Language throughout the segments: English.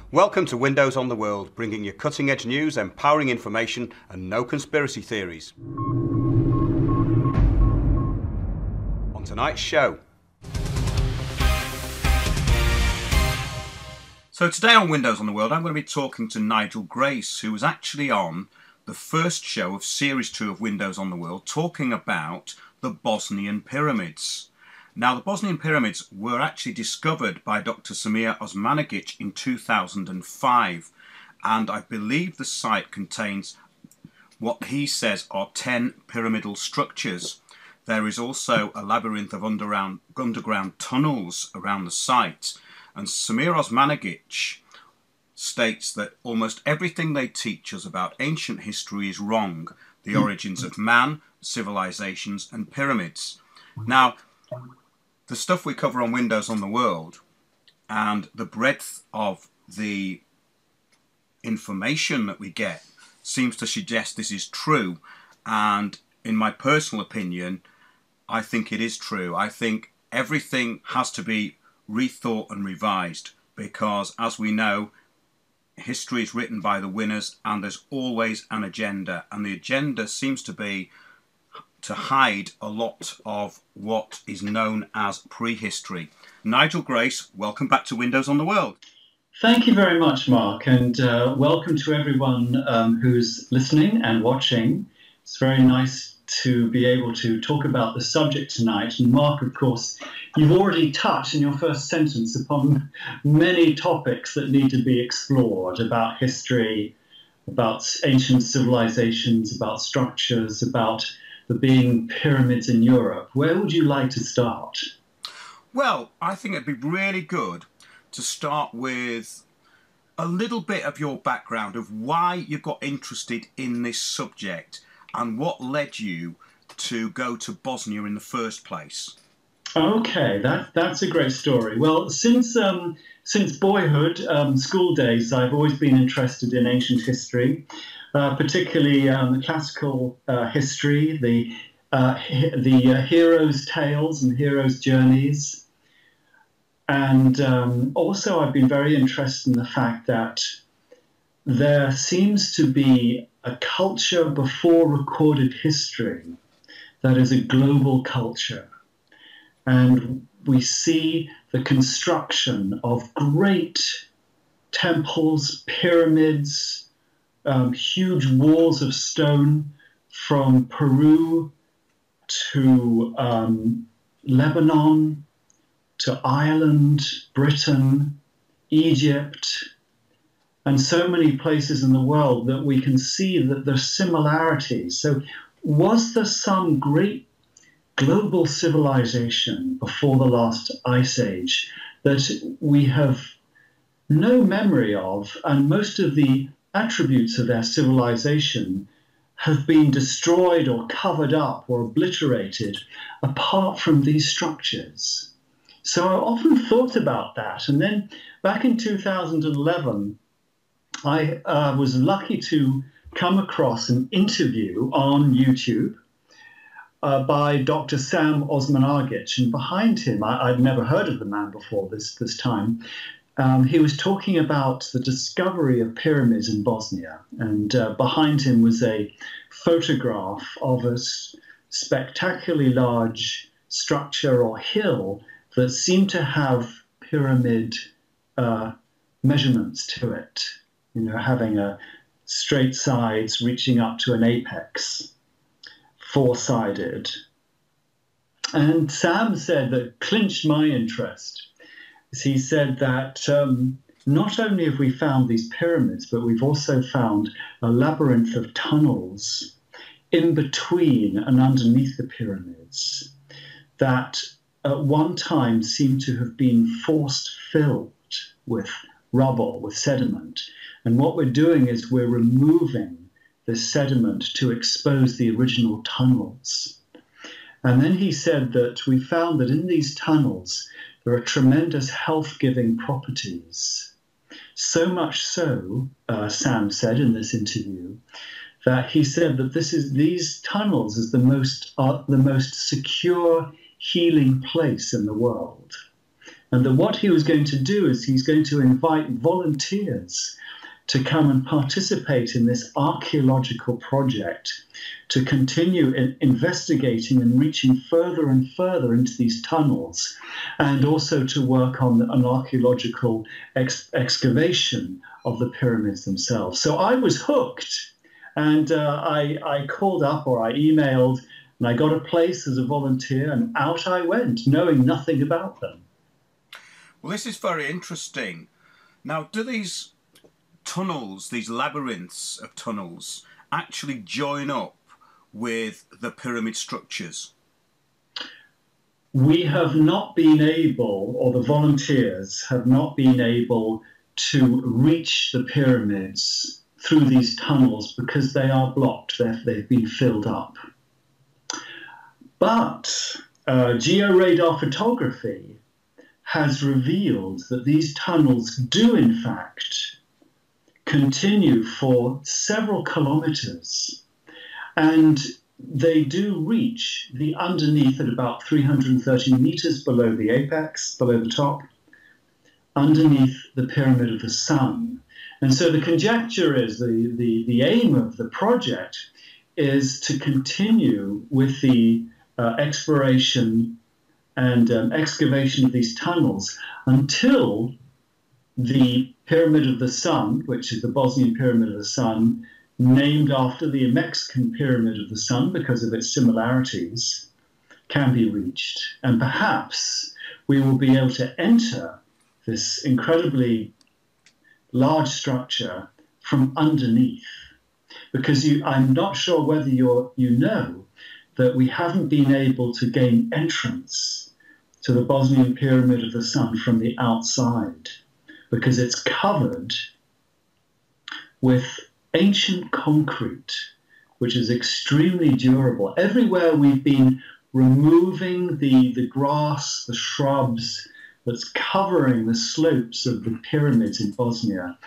Welcome to Windows on the World, bringing you cutting-edge news, empowering information, and no conspiracy theories. On tonight's show. So today on Windows on the World, I'm going to be talking to Nigel Grace, who was actually on the first show of Series 2 of Windows on the World, talking about the Bosnian pyramids. Now, the Bosnian pyramids were actually discovered by Dr. Samir Osmanagic in 2005, and I believe the site contains what he says are 10 pyramidal structures. There is also a labyrinth of underground tunnels around the site, and Samir Osmanagic states that almost everything they teach us about ancient history is wrong. The origins of man, civilizations, and pyramids. Now, the stuff we cover on Windows on the World and the breadth of the information that we get seems to suggest this is true, and in my personal opinion, I think it is true. I think everything has to be rethought and revised because, as we know, history is written by the winners and there's always an agenda, and the agenda seems to be to hide a lot of what is known as prehistory. Nigel Grace, welcome back to Windows on the World. Thank you very much, Mark, and welcome to everyone who's listening and watching. It's very nice to be able to talk about the subject tonight. And Mark, of course, you've already touched in your first sentence upon many topics that need to be explored about history, about ancient civilizations, about structures, about there being pyramids in Europe. Where would you like to start? Well, I think it'd be really good to start with a little bit of your background of why you got interested in this subject and what led you to go to Bosnia in the first place. Okay, that's a great story. Well, since boyhood, school days, I've always been interested in ancient history. Particularly the classical history, the heroes' tales and heroes' journeys. And also I've been very interested in the fact that there seems to be a culture before recorded history that is a global culture. And we see the construction of great temples, pyramids, huge walls of stone from Peru to Lebanon to Ireland, Britain, Egypt, and so many places in the world that we can see that there's similarities. So was there some great global civilization before the last ice age that we have no memory of, and most of the attributes of their civilization have been destroyed or covered up or obliterated apart from these structures? So I often thought about that. And then back in 2011, I was lucky to come across an interview on YouTube by Dr. Sam Osmanagic. And behind him, I'd never heard of the man before this time. He was talking about the discovery of pyramids in Bosnia, and behind him was a photograph of a spectacularly large structure or hill that seemed to have pyramid measurements to it, you know, having a straight sides reaching up to an apex, four-sided. And Sam said that clinched my interest. He said that not only have we found these pyramids, but we've also found a labyrinth of tunnels in between and underneath the pyramids that at one time seem to have been forced filled with rubble, with sediment. And what we're doing is we're removing this sediment to expose the original tunnels. And then he said that we found that in these tunnels there are tremendous health-giving properties. So much so, Sam said in this interview, that he said that these tunnels is the most secure healing place in the world. And that what he was going to do is he's going to invite volunteers to come and participate in this archaeological project, to continue investigating and reaching further and further into these tunnels, and also to work on an archaeological excavation of the pyramids themselves. So I was hooked, and I called up or I emailed, and I got a place as a volunteer, and out I went, knowing nothing about them. Well, this is very interesting. Now, do these tunnels, these labyrinths of tunnels, actually join up with the pyramid structures? We have not been able, or the volunteers have not been able to reach the pyramids through these tunnels because they are blocked, they've been filled up. But georadar photography has revealed that these tunnels do in fact continue for several kilometers, and they do reach the underneath at about 330 meters below the apex, below the top, underneath the Pyramid of the Sun. And so the conjecture is, the aim of the project is to continue with the exploration and excavation of these tunnels until the Pyramid of the Sun, which is the Bosnian Pyramid of the Sun, named after the Mexican Pyramid of the Sun because of its similarities, can be reached. And perhaps we will be able to enter this incredibly large structure from underneath. Because I'm not sure whether you know that we haven't been able to gain entrance to the Bosnian Pyramid of the Sun from the outside, because it's covered with ancient concrete, which is extremely durable. Everywhere we've been removing the grass, the shrubs that's covering the slopes of the pyramids in Bosnia,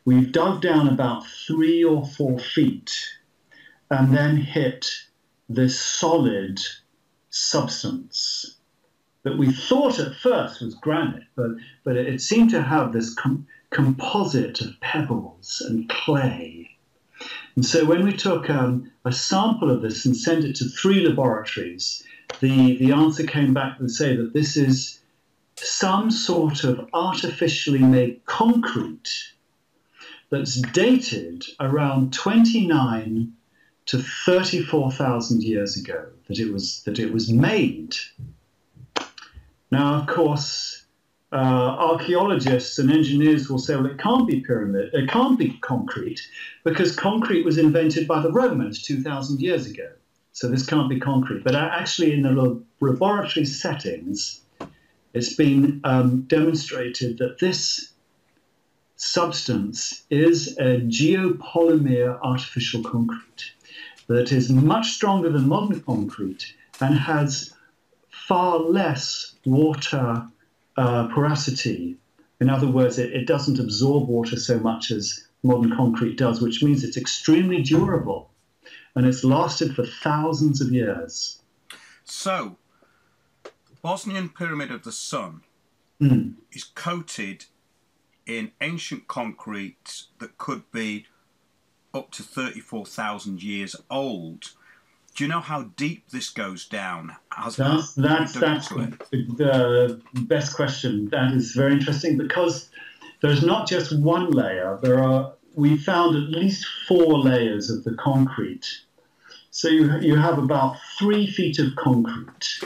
we've dug down about 3 or 4 feet and then hit this solid substance that we thought at first was granite, but it seemed to have this composite of pebbles and clay. And so when we took a sample of this and sent it to 3 laboratories, the answer came back and say that this is some sort of artificially made concrete that's dated around 29 to 34,000 years ago, that it was made. Now, of course, archaeologists and engineers will say, well, it can't be concrete, because concrete was invented by the Romans 2,000 years ago. So this can't be concrete. But actually, in the laboratory settings, it's been demonstrated that this substance is a geopolymer artificial concrete that is much stronger than modern concrete and has far less water porosity. In other words, it doesn't absorb water so much as modern concrete does, which means it's extremely durable, and it's lasted for thousands of years. So, Bosnian Pyramid of the Sun is coated in ancient concrete that could be up to 34,000 years old. Do you know how deep this goes down? That's the best question. That is very interesting, because there's not just one layer. We found at least 4 layers of the concrete. So you have about 3 feet of concrete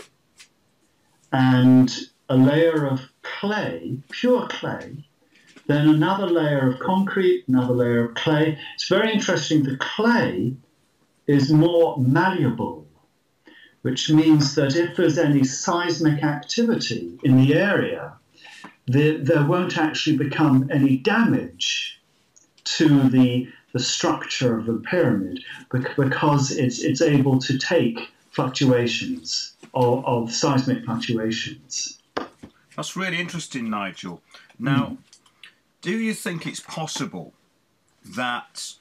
and a layer of clay, pure clay, then another layer of concrete, another layer of clay. It's very interesting. The clay is more malleable, which means that if there's any seismic activity in the area, there won't actually become any damage to the structure of the pyramid, because it's able to take fluctuations of seismic fluctuations. That's really interesting, Nigel. Now, do you think it's possible that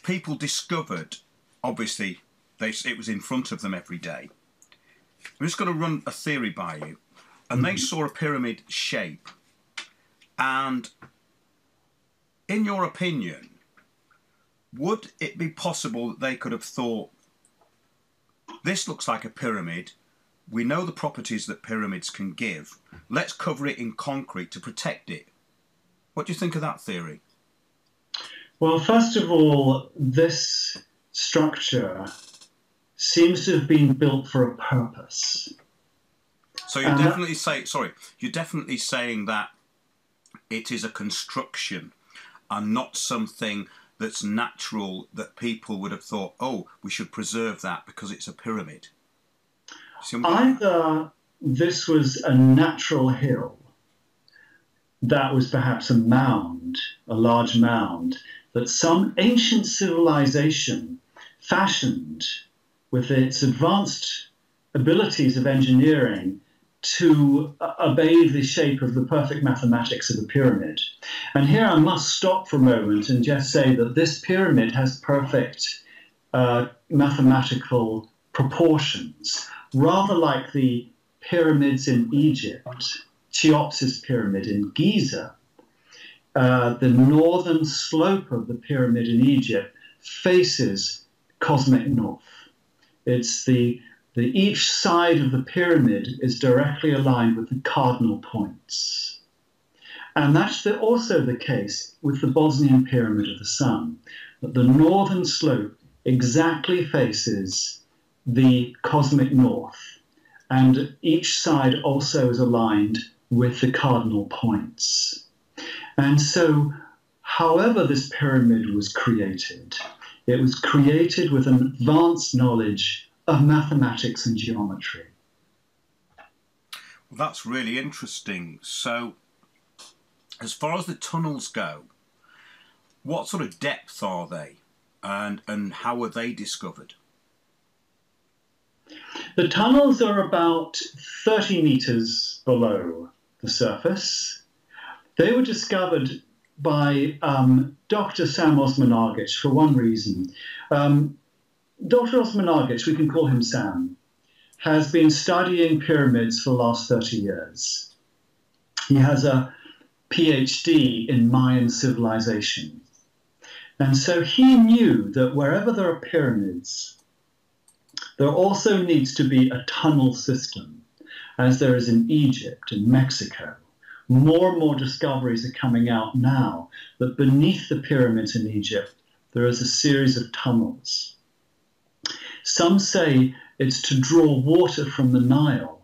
people discovered, obviously, it was in front of them every day. I'm just going to run a theory by you. And they saw a pyramid shape. And in your opinion, would it be possible that they could have thought, this looks like a pyramid, we know the properties that pyramids can give, let's cover it in concrete to protect it? What do you think of that theory? Well, first of all, this structure seems to have been built for a purpose. So you're definitely you're definitely saying that it is a construction and not something that's natural, that people would have thought, oh, we should preserve that because it's a pyramid. Either this was a natural hill that was perhaps a mound, a large mound, that some ancient civilization fashioned with its advanced abilities of engineering to obey the shape of the perfect mathematics of a pyramid. And here I must stop for a moment and just say that this pyramid has perfect mathematical proportions, rather like the pyramids in Egypt, Cheops's pyramid in Giza. The northern slope of the pyramid in Egypt faces cosmic north. It's each side of the pyramid is directly aligned with the cardinal points. And that's also the case with the Bosnian Pyramid of the Sun, that the northern slope exactly faces the cosmic north, and each side also is aligned with the cardinal points. And so, however this pyramid was created, it was created with an advanced knowledge of mathematics and geometry. Well, that's really interesting. So, as far as the tunnels go, what sort of depth are they, and how were they discovered? The tunnels are about 30 meters below the surface. They were discovered by Dr. Sam Osmanagic for one reason. Dr. Osmanagic, we can call him Sam, has been studying pyramids for the last 30 years. He has a PhD in Mayan civilization. And so he knew that wherever there are pyramids, there also needs to be a tunnel system, as there is in Egypt and Mexico. More and more discoveries are coming out now that beneath the pyramids in Egypt, there is a series of tunnels. Some say it's to draw water from the Nile,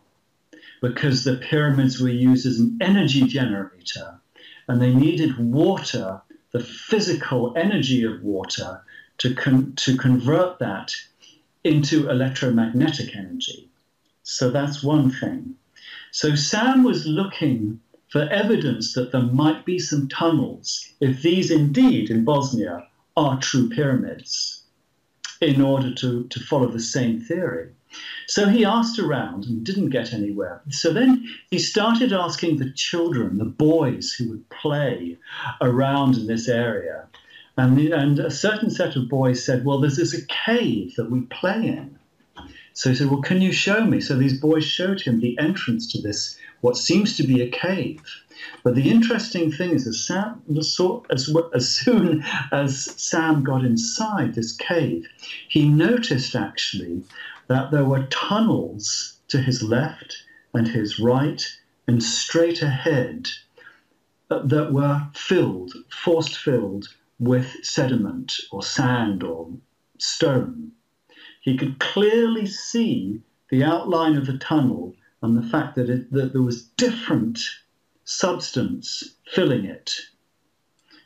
because the pyramids were used as an energy generator, and they needed water, the physical energy of water, to convert that into electromagnetic energy. So that's one thing. So Sam was looking for evidence that there might be some tunnels, if these indeed in Bosnia are true pyramids, in order to follow the same theory. So he asked around and didn't get anywhere. So then he started asking the children, the boys who would play around in this area. And a certain set of boys said, well, there's a cave that we play in. So he said, well, can you show me? So these boys showed him the entrance to this, what seems to be a cave. But the interesting thing is that as soon as Sam got inside this cave, he noticed actually that there were tunnels to his left and his right and straight ahead that were force filled with sediment or sand or stone. He could clearly see the outline of the tunnel and the fact that there was different substance filling it.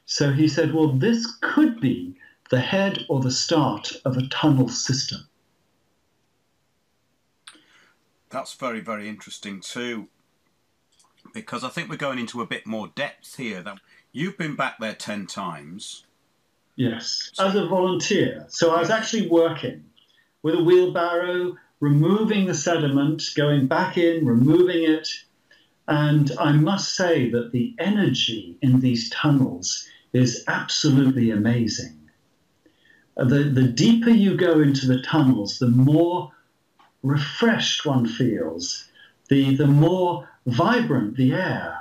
So he said, well, this could be the head or the start of a tunnel system. That's very, very interesting too, because I think we're going into a bit more depth here. That you've been back there 10 times. Yes, as a volunteer. So I was actually working with a wheelbarrow, removing the sediment, going back in, removing it. And I must say that the energy in these tunnels is absolutely amazing. The deeper you go into the tunnels, the more refreshed one feels, the more vibrant the air.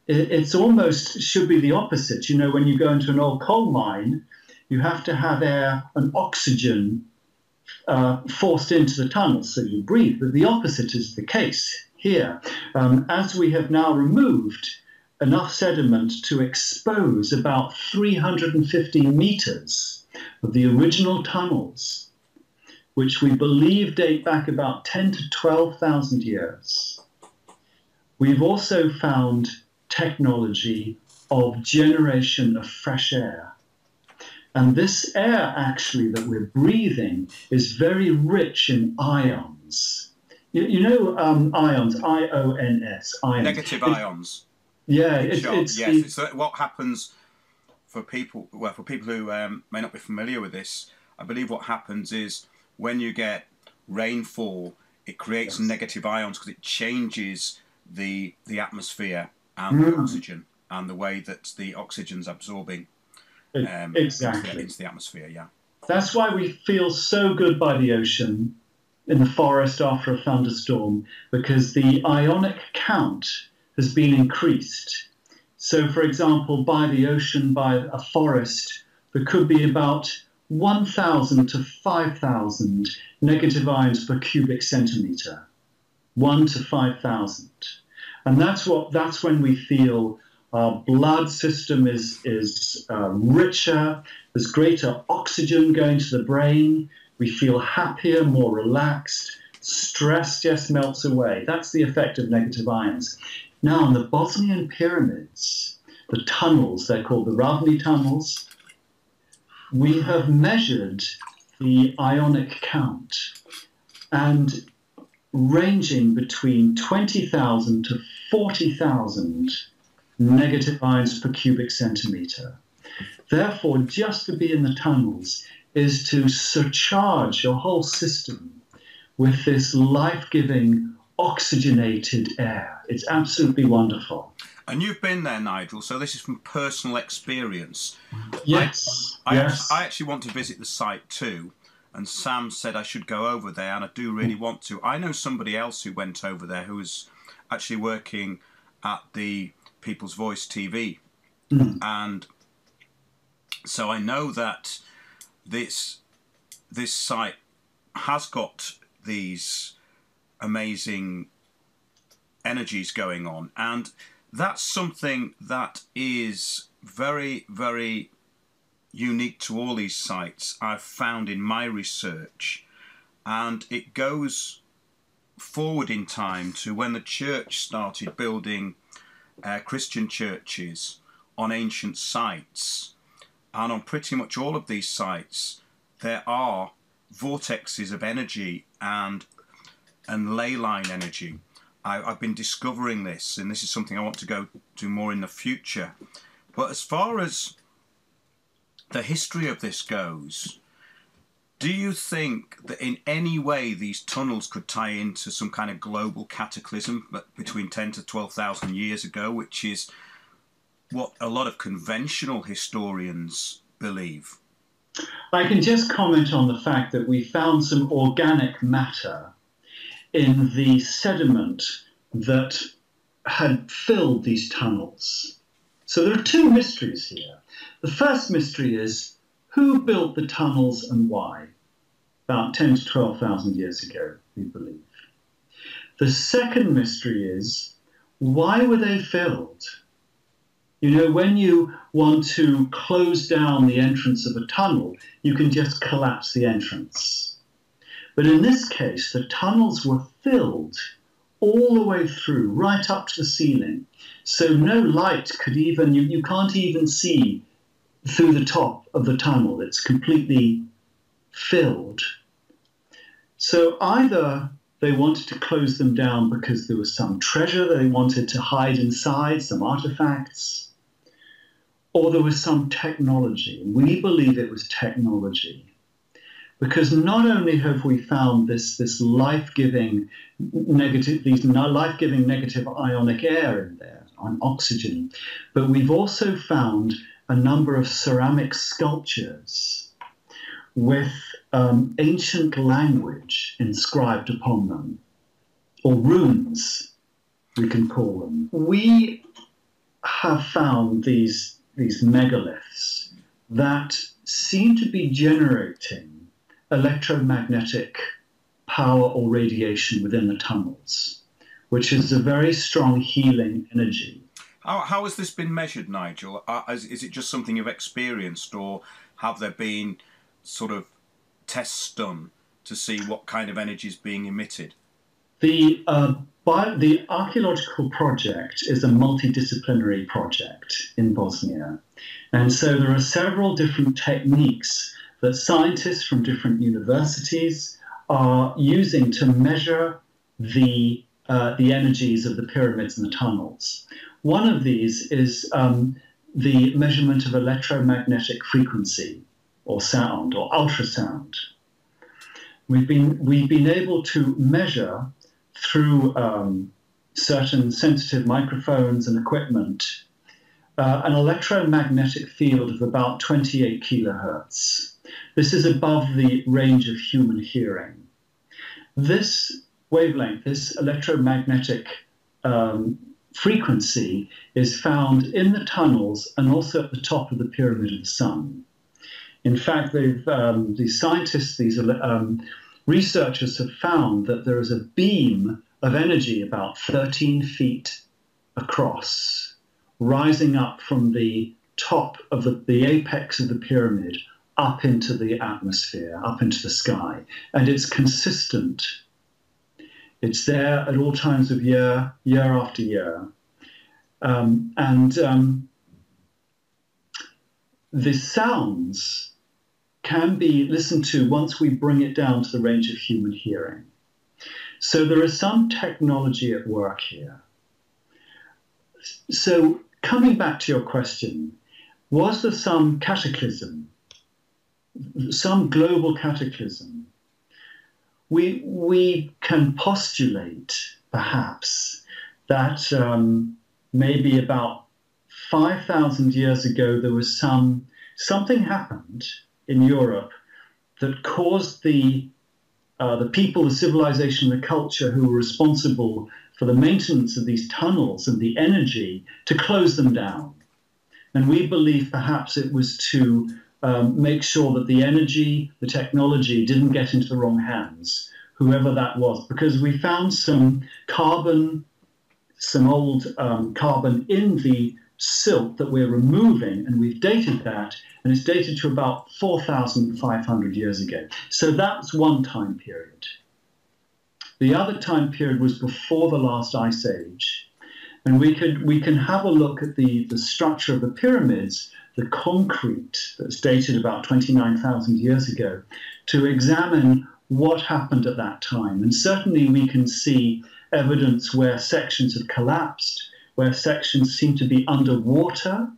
It's almost should be the opposite. You know, when you go into an old coal mine, you have to have air and oxygen forced into the tunnels so you breathe. But the opposite is the case here. As we have now removed enough sediment to expose about 350 meters of the original tunnels, which we believe date back about 10 to 12,000 years. We've also found technology of generation of fresh air. And this air actually that we're breathing is very rich in ions. You know ions, I-O-N-S, ions. Negative ions. Yeah, it's what happens for people, well, for people who may not be familiar with this, I believe what happens is when you get rainfall, it creates negative ions because it changes the atmosphere and the oxygen and the way that the oxygen's absorbing exactly into the atmosphere. Yeah, that's why we feel so good by the ocean in the forest after a thunderstorm, because the ionic count has been increased. So, for example, by the ocean, by a forest, there could be about 1,000 to 5,000 negative ions per cubic centimetre. 1 to 5,000. And that's when we feel our blood system is richer, there's greater oxygen going to the brain, we feel happier, more relaxed, stress just melts away. That's the effect of negative ions. Now, in the Bosnian pyramids, the tunnels, they're called the Ravni tunnels, we have measured the ionic count, and ranging between 20,000 to 40,000 negative ions per cubic centimetre. Therefore, just to be in the tunnels is to surcharge your whole system with this life-giving, oxygenated air. It's absolutely wonderful. And you've been there, Nigel, so this is from personal experience. Yes. I yes. actually want to visit the site too, and Sam said I should go over there, and I do really want to. I know somebody else who went over there who was actually working at the People's Voice TV. And so I know that this site has got these amazing energies going on, and that's something that is very, very unique to all these sites I've found in my research, and it goes forward in time to when the church started building Christian churches on ancient sites. And on pretty much all of these sites there are vortexes of energy and ley line energy. I've been discovering this, and this is something I want to go to more in the future. But as far as the history of this goes, do you think that in any way these tunnels could tie into some kind of global cataclysm between 10 to 12,000 years ago, which is what a lot of conventional historians believe? I can just comment on the fact that we found some organic matter in the sediment that had filled these tunnels. So there are two mysteries here. The first mystery is who built the tunnels and why? About 10 to 12,000 years ago, we believe. The second mystery is why were they filled? You know, when you want to close down the entrance of a tunnel, you can just collapse the entrance. But in this case, the tunnels were filled all the way through, right up to the ceiling. So no light could even, you can't even see through the top of the tunnel. It's completely filled. So either they wanted to close them down because there was some treasure that they wanted to hide inside, some artifacts, or there was some technology. We believe it was technology. Because not only have we found this life-giving negative ionic air in there, on oxygen, but we've also found a number of ceramic sculptures with ancient language inscribed upon them, or runes, we can call them. We have found these megaliths that seem to be generating electromagnetic power or radiation within the tunnels, which is a very strong healing energy. How has this been measured, Nigel? Is it just something you've experienced, or have there been sort of tests done to see what kind of energy is being emitted? The archaeological project is a multidisciplinary project in Bosnia. And so there are several different techniques that scientists from different universities are using to measure the energies of the pyramids and the tunnels. One of these is the measurement of electromagnetic frequency, or sound, or ultrasound. We've been able to measure through certain sensitive microphones and equipment an electromagnetic field of about 28 kilohertz. This is above the range of human hearing. This wavelength, this electromagnetic frequency, is found in the tunnels and also at the top of the Pyramid of the Sun. In fact, these scientists, these researchers have found that there is a beam of energy about 13 feet across, rising up from the top of the apex of the pyramid up into the atmosphere, up into the sky. And it's consistent. It's there at all times of year after year. The sounds can be listened to once we bring it down to the range of human hearing. So there is some technology at work here. So coming back to your question, was there some cataclysm, some global cataclysm? We can postulate, perhaps, that maybe about 5,000 years ago there was something happened in Europe that caused the people, the civilization, the culture who were responsible for the maintenance of these tunnels and the energy to close them down. And we believe perhaps it was to make sure that the energy, the technology didn't get into the wrong hands, whoever that was, because we found some carbon, some old carbon in the silt that we're removing, and we've dated that, and it's dated to about 4,500 years ago. So that's one time period. The other time period was before the last ice age. And we can have a look at the structure of the pyramids, the concrete that's dated about 29,000 years ago, to examine what happened at that time. And certainly we can see evidence where sections have collapsed, where sections seem to be underwater.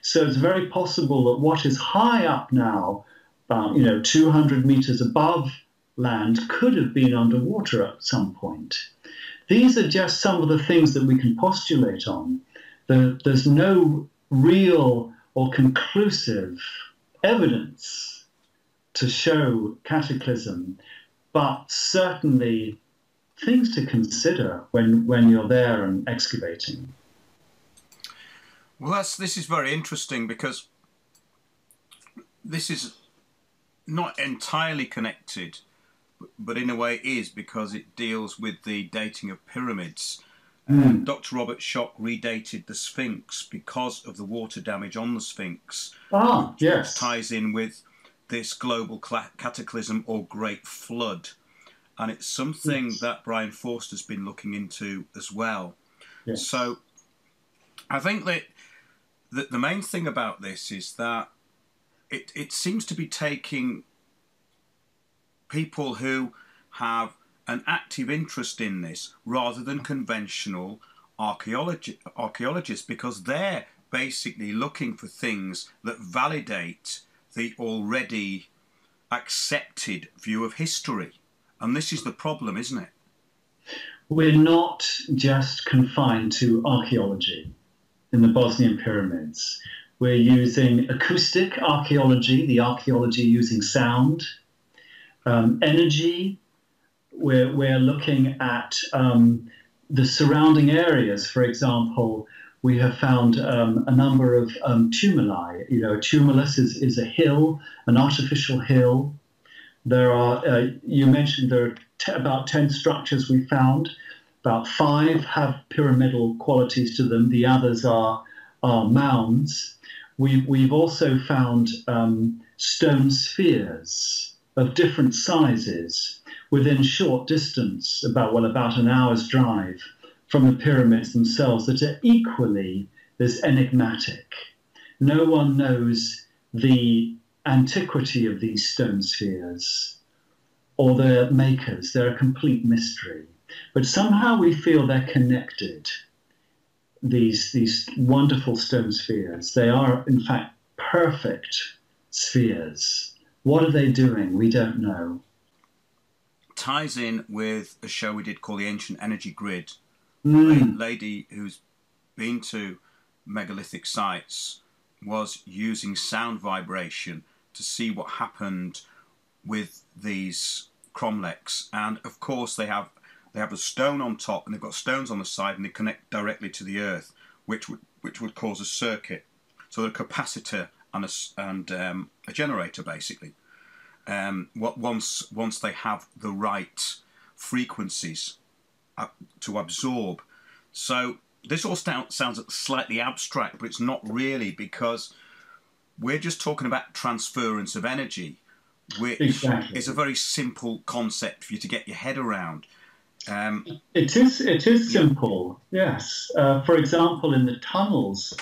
So it's very possible that what is high up now, 200 meters above land, could have been underwater at some point. These are just some of the things that we can postulate on. There's no real or conclusive evidence to show cataclysm, but certainly things to consider when you're there and excavating. Well, this is very interesting, because this is not entirely connected, but in a way is, because it deals with the dating of pyramids. Dr. Robert Schoch redated the Sphinx because of the water damage on the Sphinx. Yes. Which ties in with this global cataclysm or great flood. and it's something Yes. that Brian Forster's been looking into as well. Yes. So I think that the main thing about this is that it seems to be taking people who have an active interest in this rather than conventional archaeologists, because they're basically looking for things that validate the already accepted view of history. And this is the problem, isn't it? We're not just confined to archaeology in the Bosnian pyramids. We're using acoustic archaeology, the archaeology using sound, energy. We're looking at the surrounding areas. For example, we have found a number of tumuli. You know, a tumulus is a hill, an artificial hill. There are, you mentioned there are about 10 structures we found. About 5 have pyramidal qualities to them. The others are mounds. We've also found stone spheres of different sizes within short distance, about an hour's drive from the pyramids themselves, that are equally as enigmatic. No one knows the antiquity of these stone spheres or their makers. They're a complete mystery. But somehow we feel they're connected, these wonderful stone spheres. They are, in fact, perfect spheres. What are they doing? We don't know. Ties in with a show we did called The Ancient Energy Grid. Mm. Lady who's been to megalithic sites was using sound vibration to see what happened with these cromlechs, and of course they have a stone on top and they've got stones on the side, and they connect directly to the earth, which would cause a circuit, so a capacitor and a generator basically. Once they have the right frequencies to absorb. So this all sounds slightly abstract, but it's not really, because we're just talking about transference of energy, which Exactly. is a very simple concept for you to get your head around. It is simple, yes. For example, in the tunnels,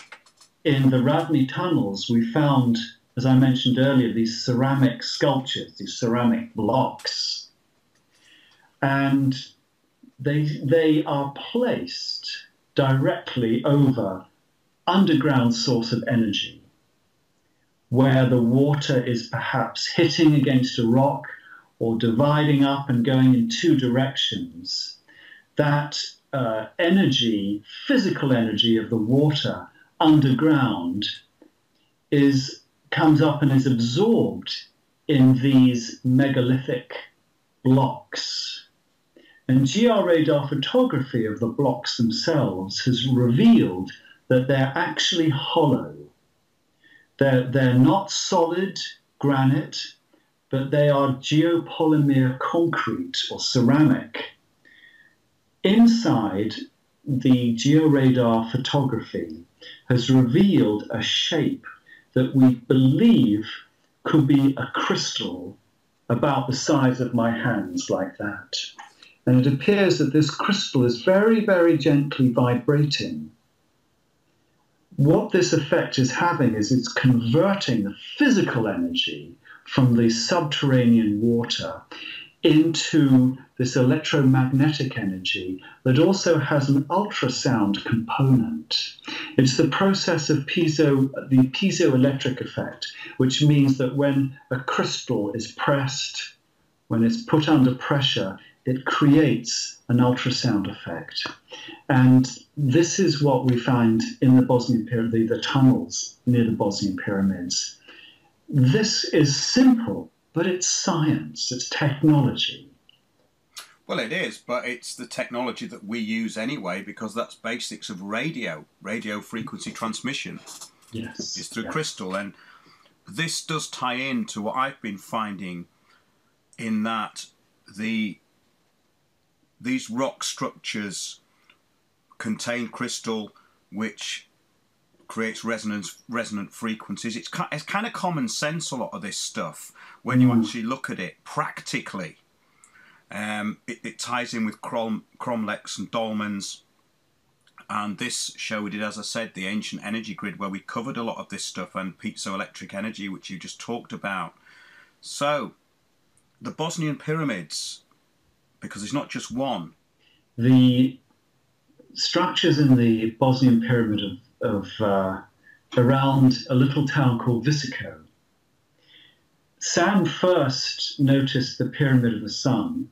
in the Radni tunnels, we found, as I mentioned earlier, these ceramic sculptures, these ceramic blocks. And they are placed directly over underground source of energy, where the water is perhaps hitting against a rock or dividing up and going in 2 directions. That energy, physical energy of the water underground comes up and is absorbed in these megalithic blocks. And GR radar photography of the blocks themselves has revealed that they're actually hollow. They're not solid granite, but they are geopolymer concrete or ceramic. Inside, the georadar photography has revealed a shape that we believe could be a crystal about the size of my hands, like that. And it appears that this crystal is very, very gently vibrating. What this effect is having is it's converting the physical energy from the subterranean water into this electromagnetic energy that also has an ultrasound component. It's the process of the piezoelectric effect, which means that when a crystal is pressed, when it's put under pressure, it creates an ultrasound effect. And this is what we find in the Bosnian pyramid, the tunnels near the Bosnian pyramids. This is simple, but it's science, it's technology. Well, it is, but it's the technology that we use anyway, because that's basics of radio frequency transmission. Yes. It's through crystal. And this does tie in to what I've been finding, in that these rock structures contain crystal, which creates resonant frequencies. It's kind of common sense, a lot of this stuff, when you actually look at it practically. It ties in with cromlechs and dolmens. And this show we did, as I said, the ancient energy grid, where we covered a lot of this stuff, and piezoelectric energy, which you just talked about. So, the Bosnian pyramids, because it's not just one. The structures in the Bosnian pyramid of around a little town called Visoko. Sam first noticed the Pyramid of the Sun,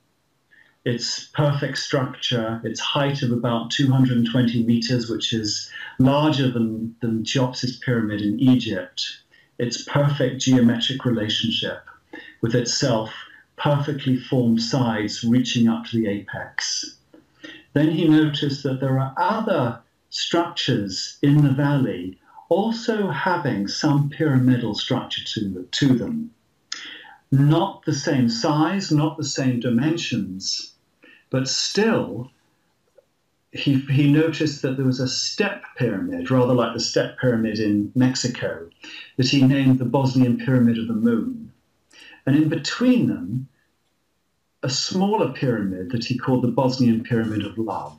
its perfect structure, its height of about 220 meters, which is larger than Cheops's pyramid in Egypt, its perfect geometric relationship with itself, perfectly formed sides reaching up to the apex. Then he noticed that there are other structures in the valley also having some pyramidal structure to them. Not the same size, not the same dimensions, but still he noticed that there was a step pyramid, rather like the step pyramid in Mexico, that he named the Bosnian Pyramid of the Moon. And in between them, a smaller pyramid that he called the Bosnian Pyramid of Love.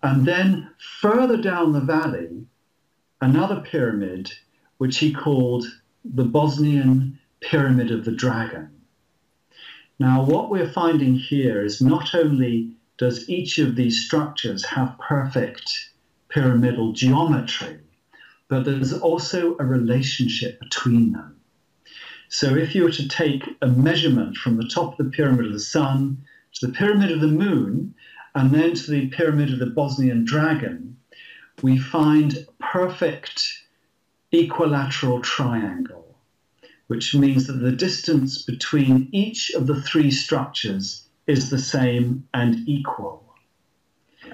And then further down the valley, another pyramid, which he called the Bosnian Pyramid of the Dragon. Now, what we're finding here is not only does each of these structures have perfect pyramidal geometry, but there's also a relationship between them. So if you were to take a measurement from the top of the Pyramid of the Sun to the Pyramid of the Moon, and then to the Pyramid of the Bosnian Dragon, we find a perfect equilateral triangle, which means that the distance between each of the three structures is the same and equal.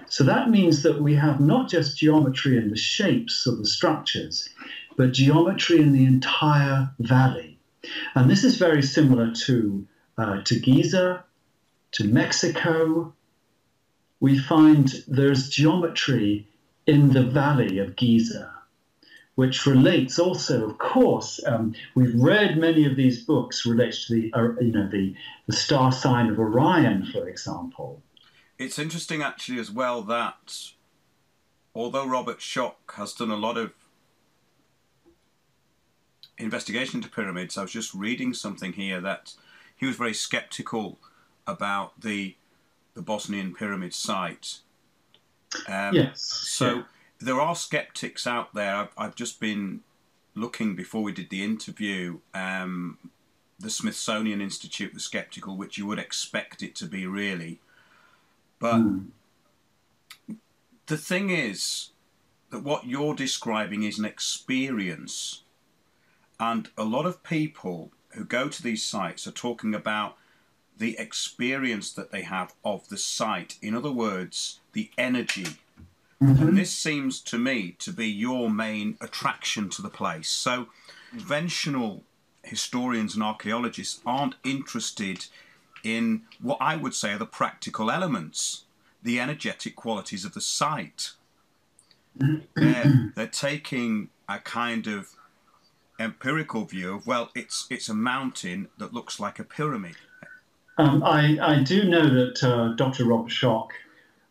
So that means that we have not just geometry in the shapes of the structures, but geometry in the entire valley. And this is very similar to Giza, to Mexico. We find there's geometry in the valley of Giza, which relates also, of course, we've read many of these books relate to the star sign of Orion, for example. It's interesting actually as well that although Robert Schoch has done a lot of investigation into pyramids, I was just reading something here that he was very skeptical about the Bosnian pyramid site. Yes. So yeah. There are skeptics out there. I've just been looking before we did the interview. The Smithsonian Institute was skeptical, which you would expect it to be, really. But the thing is that what you're describing is an experience. And a lot of people who go to these sites are talking about the experience that they have of the site. In other words, the energy. And this seems to me to be your main attraction to the place. So conventional historians and archaeologists aren't interested in what I would say are the practical elements, the energetic qualities of the site. They're taking a kind of empirical view of, well, it's a mountain that looks like a pyramid. I do know that Dr. Robert Schoch,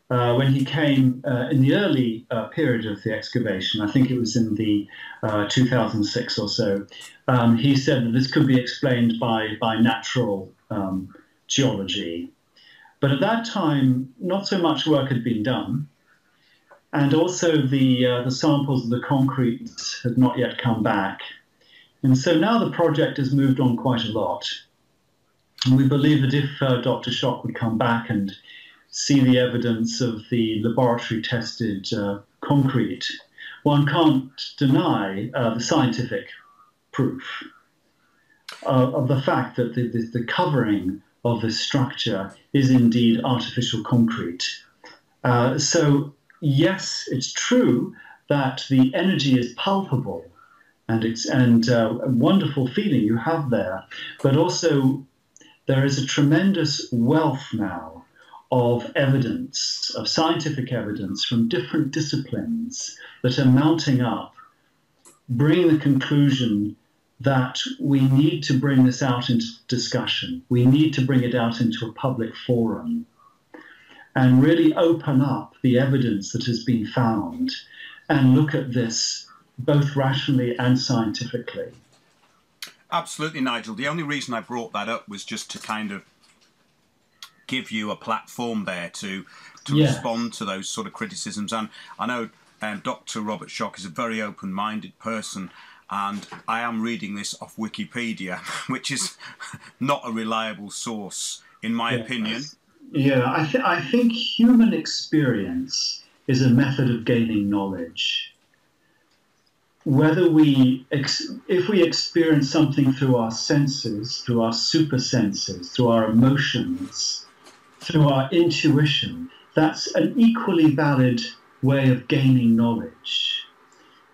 when he came in the early period of the excavation, I think it was in the 2006 or so, he said that this could be explained by natural geology. But at that time, not so much work had been done. And also the samples of the concrete had not yet come back. And so now the project has moved on quite a lot. And we believe that if Dr. Schoch would come back and see the evidence of the laboratory-tested concrete, one can't deny the scientific proof of the fact that the covering of this structure is indeed artificial concrete. So yes, it's true that the energy is palpable, and a wonderful feeling you have there, but also there is a tremendous wealth now of evidence, of scientific evidence from different disciplines that are mounting up, bringing the conclusion that we need to bring this out into discussion. We need to bring it out into a public forum and really open up the evidence that has been found and look at this both rationally and scientifically. Absolutely, Nigel. The only reason I brought that up was just to kind of give you a platform there to respond to those sort of criticisms. And I know Dr. Robert Schoch is a very open-minded person, and I am reading this off Wikipedia, which is not a reliable source, in my opinion. Yeah, I think human experience is a method of gaining knowledge. Whether if we experience something through our senses, through our super senses, through our emotions, through our intuition, that's an equally valid way of gaining knowledge.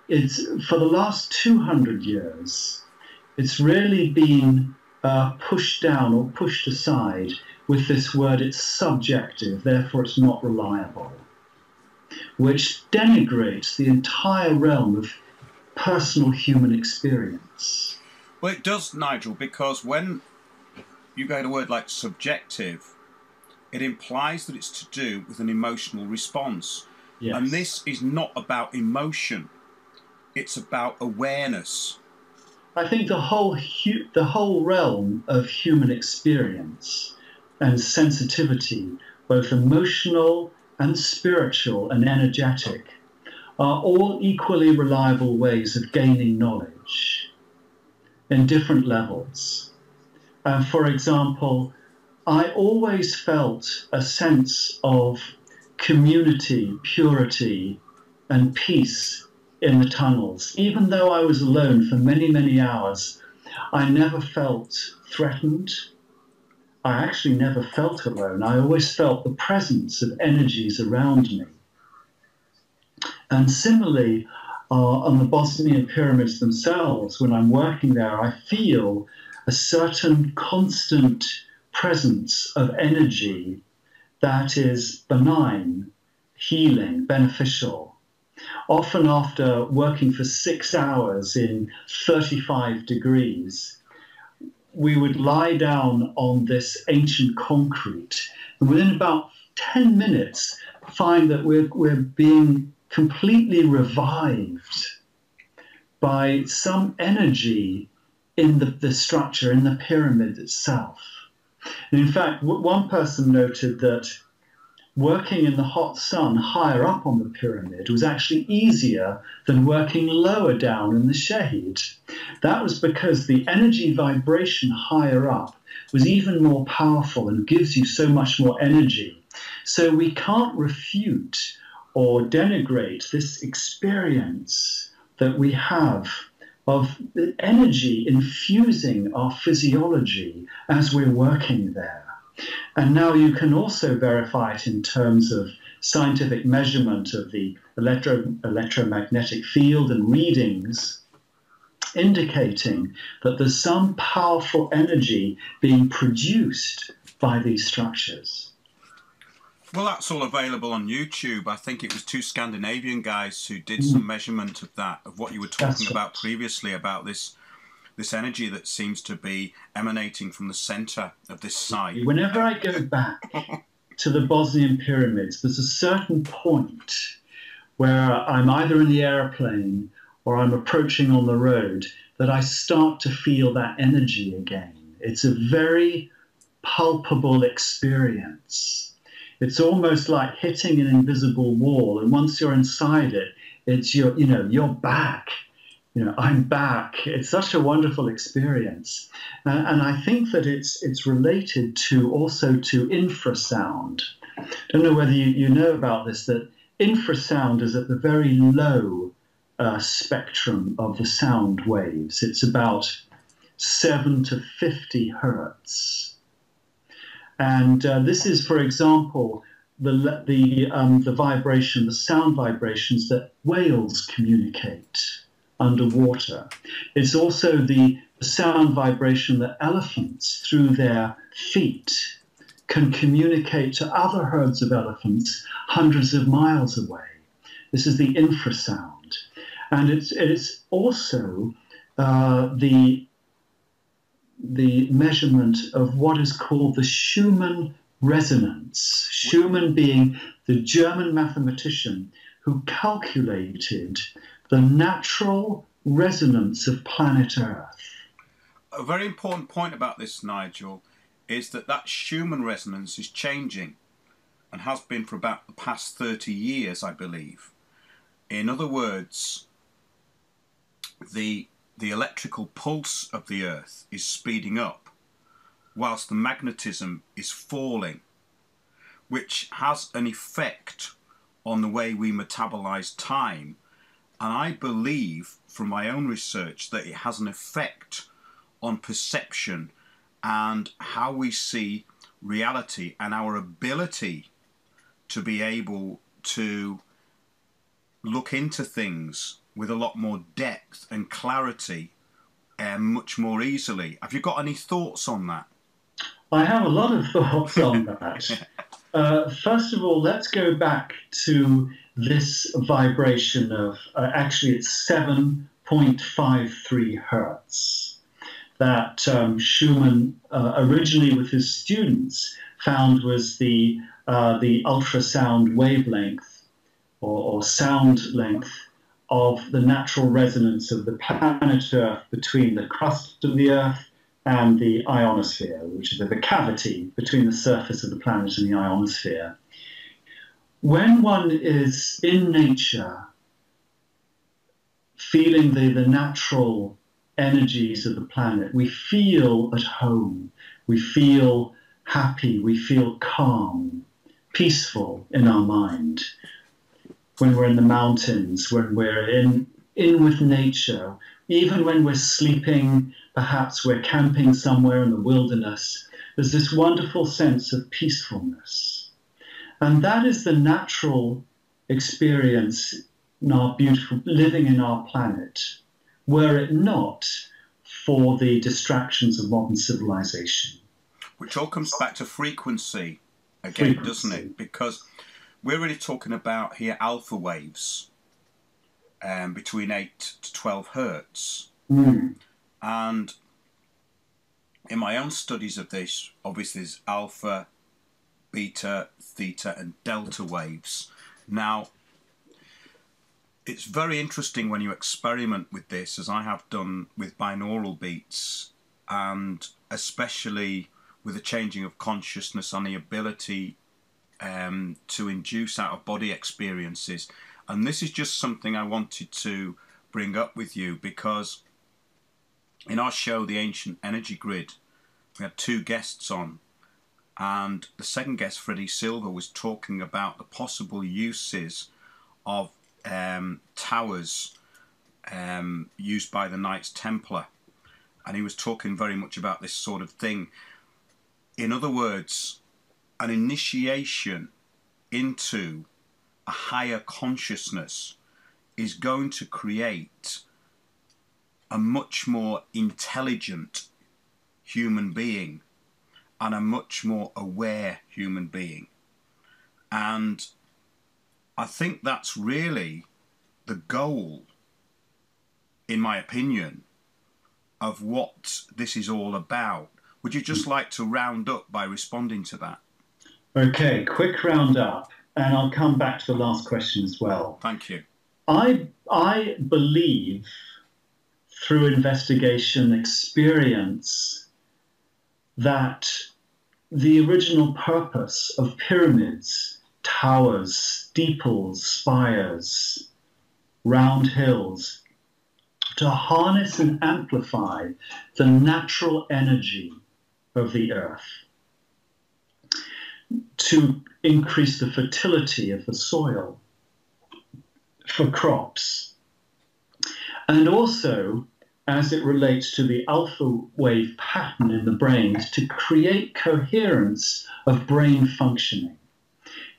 It's for the last 200 years, it's really been pushed down or pushed aside with this word, it's subjective, therefore it's not reliable, which denigrates the entire realm of personal human experience. Well, it does, Nigel, because when you get a word like subjective, it implies that it's to do with an emotional response. Yes. And this is not about emotion. It's about awareness. I think the whole realm of human experience and sensitivity, both emotional and spiritual and energetic, are all equally reliable ways of gaining knowledge in different levels. For example, I always felt a sense of community, purity, and peace in the tunnels. Even though I was alone for many, many hours, I never felt threatened. I actually never felt alone. I always felt the presence of energies around me. And similarly, on the Bosnian pyramids themselves, when I'm working there, I feel a certain constant presence of energy that is benign, healing, beneficial. Often after working for 6 hours in 35 degrees, we would lie down on this ancient concrete, and within about 10 minutes find that we're being completely revived by some energy in the structure, in the pyramid itself. And in fact, one person noted that working in the hot sun higher up on the pyramid was actually easier than working lower down in the shade. That was because the energy vibration higher up was even more powerful and gives you so much more energy. So we can't refute or denigrate this experience that we have of energy infusing our physiology as we're working there. And now you can also verify it in terms of scientific measurement of the electromagnetic field and readings indicating that there's some powerful energy being produced by these structures. Well, that's all available on YouTube. I think it was 2 Scandinavian guys who did some measurement of that, of what you were talking about previously, about this energy that seems to be emanating from the centre of this site. Whenever I go back to the Bosnian pyramids, there's a certain point where I'm either in the airplane or I'm approaching on the road that I start to feel that energy again. It's a very palpable experience. It's almost like hitting an invisible wall, and once you're inside it, it's you're back. I'm back. It's such a wonderful experience. And I think that it's related to infrasound. I don't know whether you know about this, that infrasound is at the very low spectrum of the sound waves. It's about 7 to 50 hertz. And this is, for example, the vibration, the sound vibrations that whales communicate underwater. It's also the sound vibration that elephants, through their feet, can communicate to other herds of elephants hundreds of miles away. This is the infrasound. And it's also the measurement of what is called the Schumann resonance. Schumann being the German mathematician who calculated the natural resonance of planet Earth. A very important point about this, Nigel, is that that Schumann resonance is changing and has been for about the past 30 years, I believe. In other words, the electrical pulse of the Earth is speeding up whilst the magnetism is falling, which has an effect on the way we metabolize time. And I believe from my own research that it has an effect on perception and how we see reality and our ability to be able to look into things with a lot more depth and clarity much more easily. Have you got any thoughts on that? I have a lot of thoughts on that. First of all, let's go back to this vibration of, actually it's 7.53 hertz, that Schumann originally with his students found was the ultrasound wavelength or sound length of the natural resonance of the planet Earth between the crust of the Earth and the ionosphere, which is the cavity between the surface of the planet and the ionosphere. When one is in nature, feeling the natural energies of the planet, we feel at home, we feel happy, we feel calm, peaceful in our mind. When we're in the mountains, when we're in with nature, even when we're sleeping, perhaps we're camping somewhere in the wilderness, there's this wonderful sense of peacefulness. And that is the natural experience in our beautiful living in our planet, were it not for the distractions of modern civilization. Which all comes back to frequency again, doesn't it? Because we're really talking about here alpha waves between 8 to 12 hertz. And in my own studies of this, obviously there's alpha, beta, theta and delta waves. Now, it's very interesting when you experiment with this, as I have done with binaural beats, and especially with the changing of consciousness and the ability to induce out-of-body experiences. And this is just something I wanted to bring up with you, because in our show, The Ancient Energy Grid, we had 2 guests on, and the second guest, Freddie Silver, was talking about the possible uses of towers used by the Knights Templar, and he was talking very much about this sort of thing. In other words, an initiation into a higher consciousness is going to create a much more intelligent human being and a much more aware human being. And I think that's really the goal, in my opinion, of what this is all about. Would you just like to round up by responding to that? Okay, quick round up, and I'll come back to the last question as well. Thank you. I believe through investigation, experience, that the original purpose of pyramids, towers, steeples, spires, round hills, to harness and amplify the natural energy of the earth, to increase the fertility of the soil for crops, and also, as it relates to the alpha wave pattern in the brain, to create coherence of brain functioning.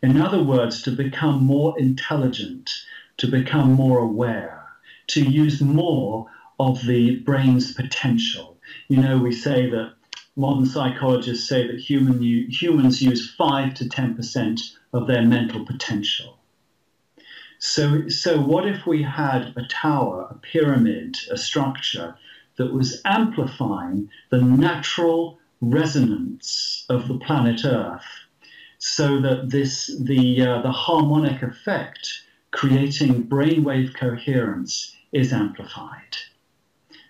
In other words, to become more intelligent, to become more aware, to use more of the brain's potential. You know, we say that modern psychologists say that humans use 5 to 10% of their mental potential. So what if we had a tower, a pyramid, a structure that was amplifying the natural resonance of the planet Earth, so that the harmonic effect creating brainwave coherence is amplified.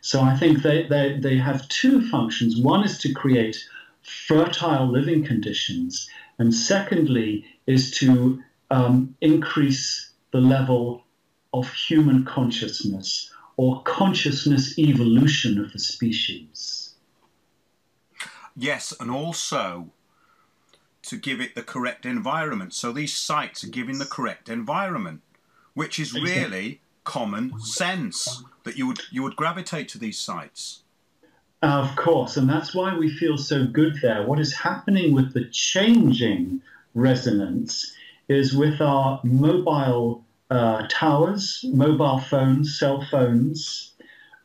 So I think they have two functions. One is to create fertile living conditions, and secondly is to increase the level of human consciousness or consciousness evolution of the species. Yes, and also to give it the correct environment. So these sites are giving the correct environment, which is really common sense, that you would gravitate to these sites. Of course, and that's why we feel so good there. What is happening with the changing resonance is with our mobile towers, mobile phones, cell phones,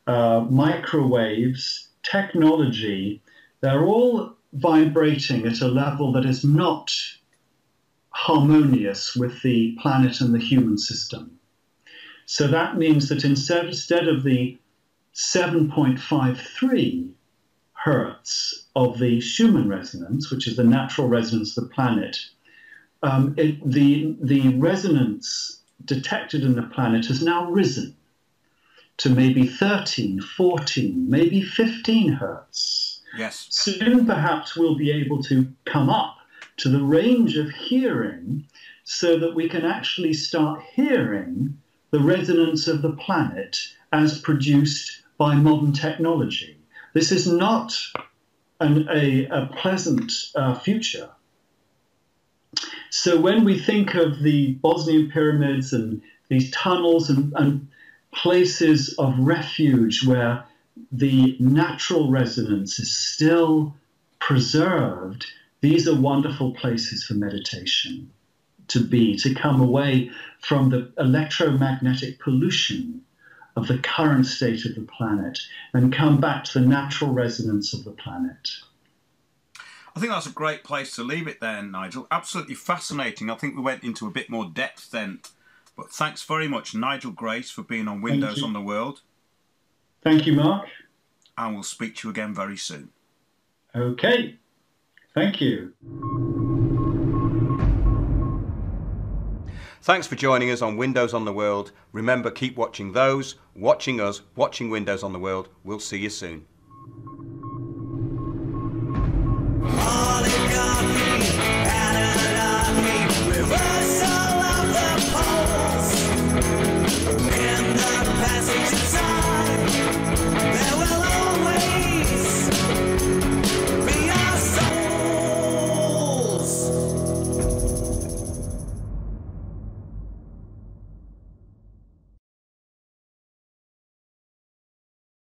microwaves, technology, they're all vibrating at a level that is not harmonious with the planet and the human system. So that means that instead of the 7.53 hertz of the Schumann resonance, which is the natural resonance of the planet, the resonance detected in the planet has now risen to maybe 13, 14, maybe 15 hertz. Yes. Soon perhaps we'll be able to come up to the range of hearing so that we can actually start hearing the resonance of the planet as produced by modern technology. This is not a pleasant future. So when we think of the Bosnian pyramids and these tunnels and places of refuge where the natural resonance is still preserved, these are wonderful places for meditation to come away from the electromagnetic pollution of the current state of the planet and come back to the natural resonance of the planet. I think that's a great place to leave it there, Nigel. Absolutely fascinating. I think we went into a bit more depth then. But thanks very much, Nigel Grace, for being on Windows on the World. Thank you, Mark. And we'll speak to you again very soon. Okay. Thank you. Thanks for joining us on Windows on the World. Remember, keep watching those, watching us, watching Windows on the World. We'll see you soon.